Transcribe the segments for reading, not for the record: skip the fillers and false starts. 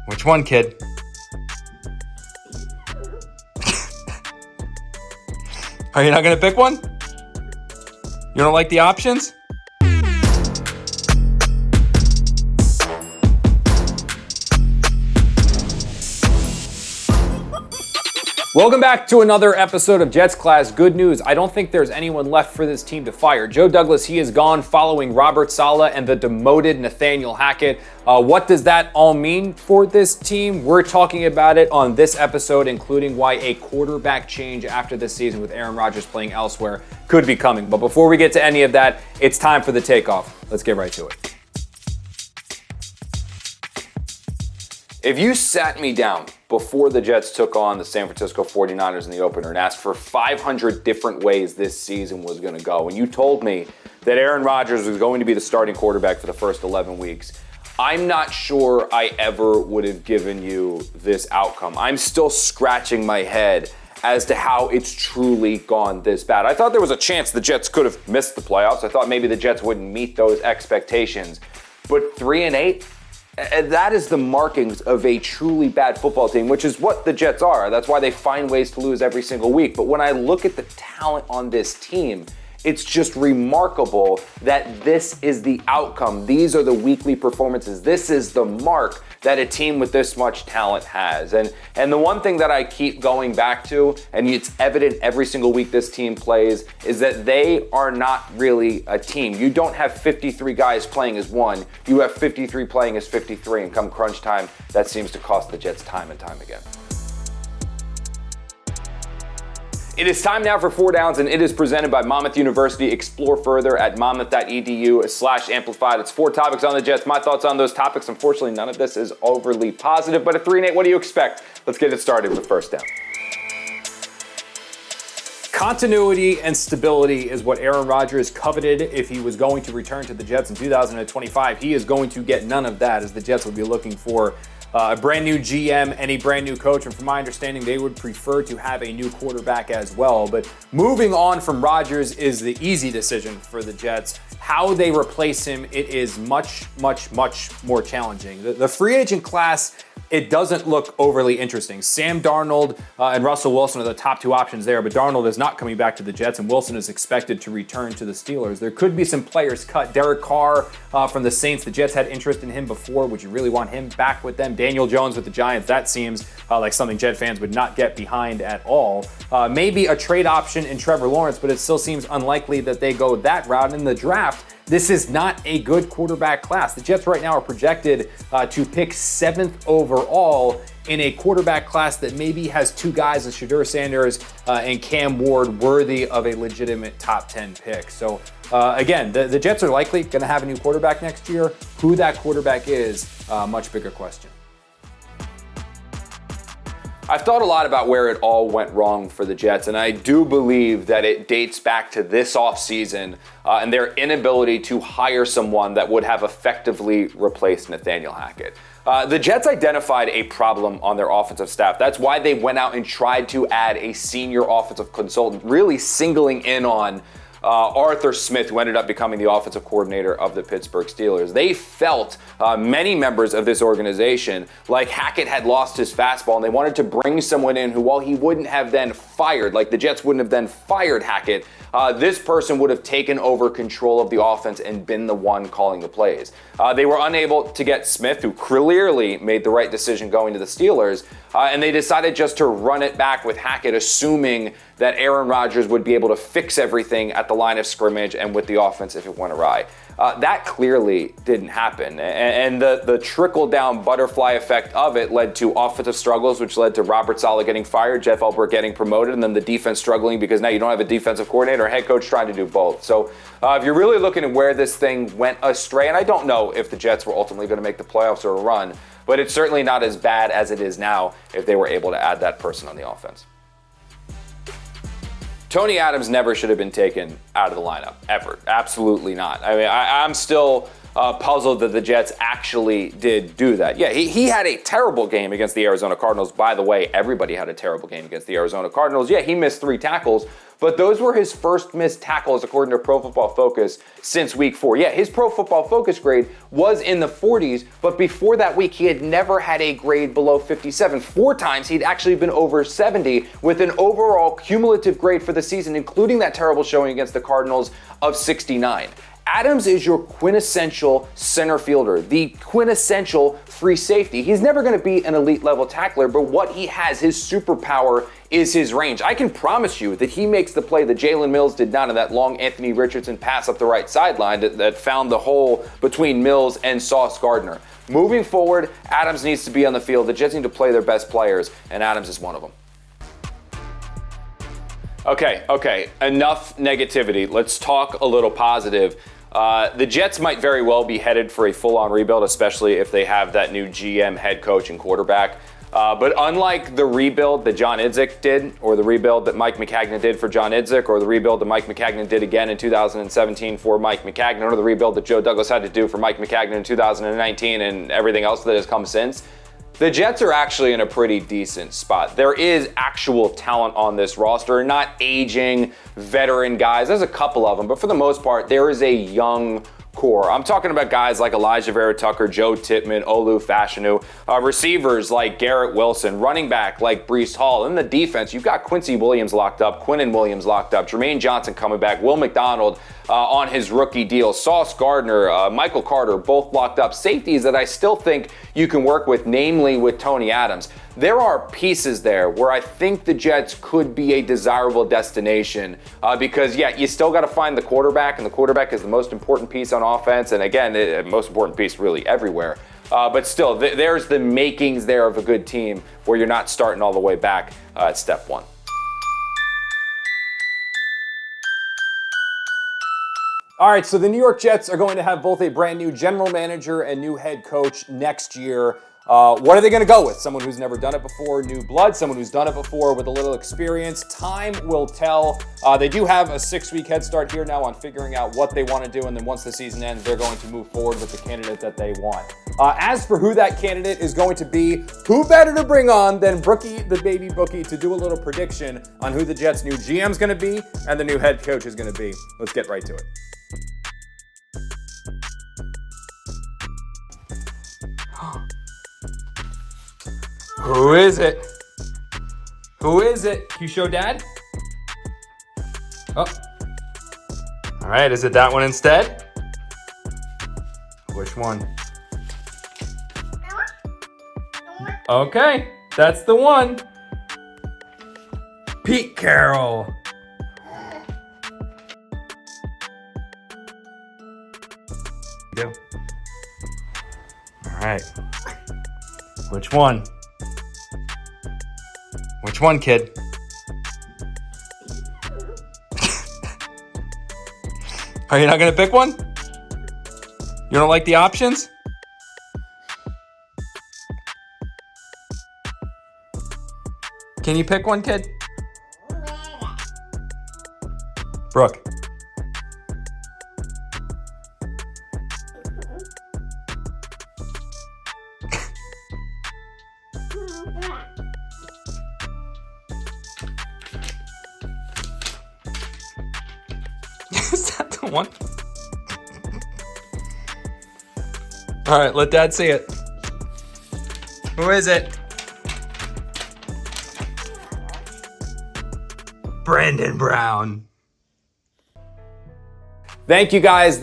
Which one, kid? Are you not going to pick one? You don't like the options? Welcome back to another episode of Jets Class. Good news, I don't think there's anyone left for this team to fire. Joe Douglas, he is gone following Robert Saleh and the demoted Nathaniel Hackett. What does that all mean for this team? We're talking about it on this episode, including why a quarterback change after this season with Aaron Rodgers playing elsewhere could be coming. But before we get to any of that, it's time for the takeoff. Let's get right to it. If you sat me down before the Jets took on the San Francisco 49ers in the opener and asked for 500 different ways this season was going to go, and you told me that Aaron Rodgers was going to be the starting quarterback for the first 11 weeks, I'm not sure I ever would have given you this outcome. I'm still scratching my head as to how it's truly gone this bad. I thought there was a chance the Jets could have missed the playoffs. I thought maybe the Jets wouldn't meet those expectations. But 3-8? And that is the markings of a truly bad football team, which is what the Jets are. That's why they find ways to lose every single week. But when I look at the talent on this team, it's just remarkable that this is the outcome. These are the weekly performances. This is the mark that a team with this much talent has. And the one thing that I keep going back to, and it's evident every single week this team plays, is that they are not really a team. You don't have 53 guys playing as one. You have 53 playing as 53. And come crunch time, that seems to cost the Jets time and time again. It is time now for 4 Downs, and it is presented by Monmouth University. Explore further at monmouth.edu/amplified. It's 4 topics on the Jets. My thoughts on those topics. Unfortunately, none of this is overly positive, but at 3-8, what do you expect? Let's get it started with first down. Continuity and stability is what Aaron Rodgers coveted if he was going to return to the Jets in 2025. He is going to get none of that, as the Jets will be looking for a brand new GM and a brand new coach, and from my understanding, they would prefer to have a new quarterback as well. But moving on from Rodgers is the easy decision for the Jets. How they replace him, it is much, much, much more challenging. The free agent class, it doesn't look overly interesting. Sam Darnold and Russell Wilson are the top 2 options there, but Darnold is not coming back to the Jets, and Wilson is expected to return to the Steelers. There could be some players cut. Derek Carr from the Saints, the Jets had interest in him before. Would you really want him back with them? Daniel Jones with the Giants, that seems like something Jet fans would not get behind at all. Maybe a trade option in Trevor Lawrence, but it still seems unlikely that they go that route. In the draft, this is not a good quarterback class. The Jets right now are projected to pick 7th overall in a quarterback class that maybe has 2 guys in Shedeur Sanders and Cam Ward worthy of a legitimate top 10 pick. So again, the Jets are likely going to have a new quarterback next year. Who that quarterback is, much bigger question. I've thought a lot about where it all went wrong for the Jets, and I do believe that it dates back to this offseason and their inability to hire someone that would have effectively replaced Nathaniel Hackett. The Jets identified a problem on their offensive staff. That's why they went out and tried to add a senior offensive consultant, really singling in on Arthur Smith, who ended up becoming the offensive coordinator of the Pittsburgh Steelers. They felt, many members of this organization, like Hackett had lost his fastball, and they wanted to bring someone in who, while he wouldn't have then fired, like the Jets wouldn't have then fired Hackett, this person would have taken over control of the offense and been the one calling the plays. They were unable to get Smith, who clearly made the right decision going to the Steelers, and they decided just to run it back with Hackett, assuming that Aaron Rodgers would be able to fix everything at the line of scrimmage and with the offense if it went awry. That clearly didn't happen. And the trickle-down butterfly effect of it led to offensive struggles, which led to Robert Saleh getting fired, Jeff Elbert getting promoted, and then the defense struggling because now you don't have a defensive coordinator or head coach trying to do both. So if you're really looking at where this thing went astray, and I don't know if the Jets were ultimately going to make the playoffs or a run, but it's certainly not as bad as it is now if they were able to add that person on the offense. Tony Adams never should have been taken out of the lineup, ever. Absolutely not. I mean, I'm still puzzled that the Jets actually did do that. Yeah, he had a terrible game against the Arizona Cardinals. By the way, everybody had a terrible game against the Arizona Cardinals. Yeah, he missed 3 tackles, but those were his first missed tackles according to Pro Football Focus since week 4. Yeah, his Pro Football Focus grade was in the 40s, but before that week, he had never had a grade below 57. 4 times he'd actually been over 70 with an overall cumulative grade for the season, including that terrible showing against the Cardinals of 69. Adams is your quintessential center fielder, the quintessential free safety. He's never going to be an elite level tackler, but what he has, his superpower, is his range. I can promise you that he makes the play that Jalen Mills did not in that long Anthony Richardson pass up the right sideline that found the hole between Mills and Sauce Gardner. Moving forward, Adams needs to be on the field. The Jets need to play their best players, and Adams is one of them. Okay, enough negativity. Let's talk a little positive. The Jets might very well be headed for a full-on rebuild, especially if they have that new GM, head coach, and quarterback. But unlike the rebuild that John Idzik did, or the rebuild that Mike Maccagnan did for John Idzik, or the rebuild that Mike Maccagnan did again in 2017 for Mike Maccagnan, or the rebuild that Joe Douglas had to do for Mike Maccagnan in 2019 and everything else that has come since, the Jets are actually in a pretty decent spot. There is actual talent on this roster, not aging veteran guys. There's a couple of them, but for the most part, there is a young core. I'm talking about guys like Elijah Vera Tucker, Joe Tippmann, Olu Fashanu, receivers like Garrett Wilson, running back like Breece Hall. In the defense, you've got Quincy Williams locked up, Quinnen Williams locked up, Jermaine Johnson coming back, Will McDonald on his rookie deal, Sauce Gardner, Michael Carter, both locked up. Safeties that I still think you can work with, namely with Tony Adams. There are pieces there where I think the Jets could be a desirable destination because, yeah, you still got to find the quarterback, and the quarterback is the most important piece on offense, and again, the most important piece really everywhere. But still, there's the makings there of a good team where you're not starting all the way back at step 1. All right, so the New York Jets are going to have both a brand new general manager and new head coach next year. What are they going to go with? Someone who's never done it before, new blood, someone who's done it before with a little experience. Time will tell. They do have a 6-week head start here now on figuring out what they want to do, and then once the season ends, they're going to move forward with the candidate that they want. As for who that candidate is going to be, who better to bring on than Brookie the Baby Bookie to do a little prediction on who the Jets' new GM is going to be and the new head coach is going to be. Let's get right to it. Who is it? Who is it? Can you show Dad? Oh. All right, is it that one instead? Which one? Okay, that's the one. Pete Carroll. Do. All right. Which one? Which one, kid? Are you not going to pick one? You don't like the options? Can you pick one, kid? Brooke. Is that the one? All right, let Dad see it. Who is it? Brandon Brown. Thank you guys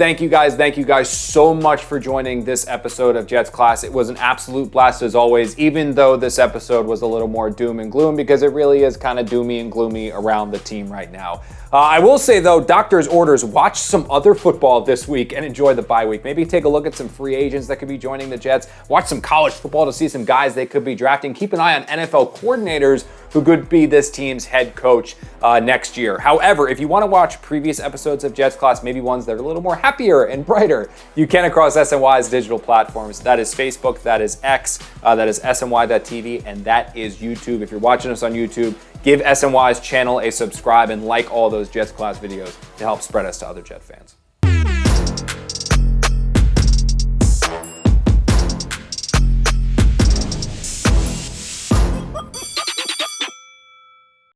so much for joining this episode of Jets Class. It was an absolute blast as always, even though this episode was a little more doom and gloom, because it really is kind of doomy and gloomy around the team right now. I will say though, doctor's orders, watch some other football this week and enjoy the bye week. Maybe take a look at some free agents that could be joining the Jets. Watch some college football to see some guys they could be drafting. Keep an eye on NFL coordinators who could be this team's head coach next year. However, if you want to watch previous episodes of Jets Class, maybe ones that are a little more happier and brighter, you can across SNY's digital platforms. That is Facebook, that is X, that is SNY.TV, and that is YouTube. If you're watching us on YouTube, give SNY's channel a subscribe and like all those Jets Class videos to help spread us to other Jet fans.